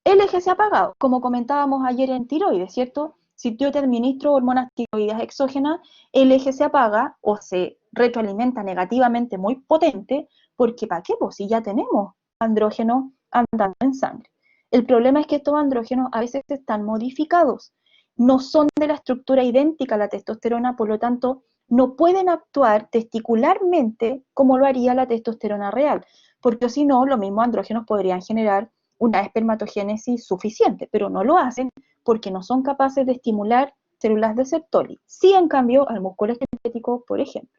el eje se ha apagado, como comentábamos ayer en tiroides, ¿cierto? Si yo te administro hormonas tiroides exógenas, el eje se apaga o se retroalimenta negativamente muy potente, porque ¿para qué? Pues si ya tenemos andrógenos andando en sangre. El problema es que estos andrógenos a veces están modificados, no son de la estructura idéntica a la testosterona, por lo tanto, no pueden actuar testicularmente como lo haría la testosterona real, porque si no, los mismos andrógenos podrían generar una espermatogénesis suficiente, pero no lo hacen porque no son capaces de estimular células de Sertoli. Sí, en cambio, al músculo esquelético, por ejemplo.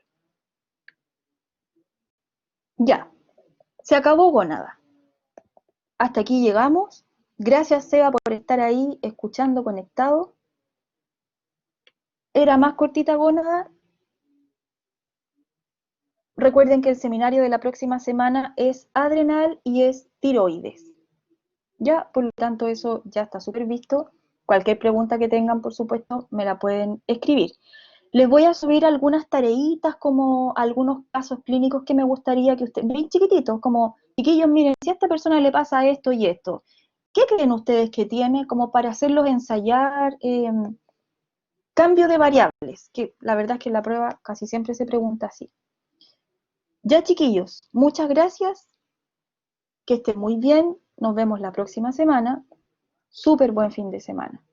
Ya, se acabó gónada. Hasta aquí llegamos. Gracias, Seba, por estar ahí escuchando, conectado. Era más cortita gónada. Recuerden que el seminario de la próxima semana es adrenal y es tiroides. Ya, por lo tanto, eso ya está súper visto. Cualquier pregunta que tengan, por supuesto, me la pueden escribir. Les voy a subir algunas tareitas, como algunos casos clínicos que me gustaría que ustedes, bien chiquititos, como, chiquillos, miren, si a esta persona le pasa esto y esto, ¿qué creen ustedes que tiene? Como para hacerlos ensayar cambio de variables, que la verdad es que en la prueba casi siempre se pregunta así. Ya, chiquillos, muchas gracias, que estén muy bien, nos vemos la próxima semana, súper buen fin de semana.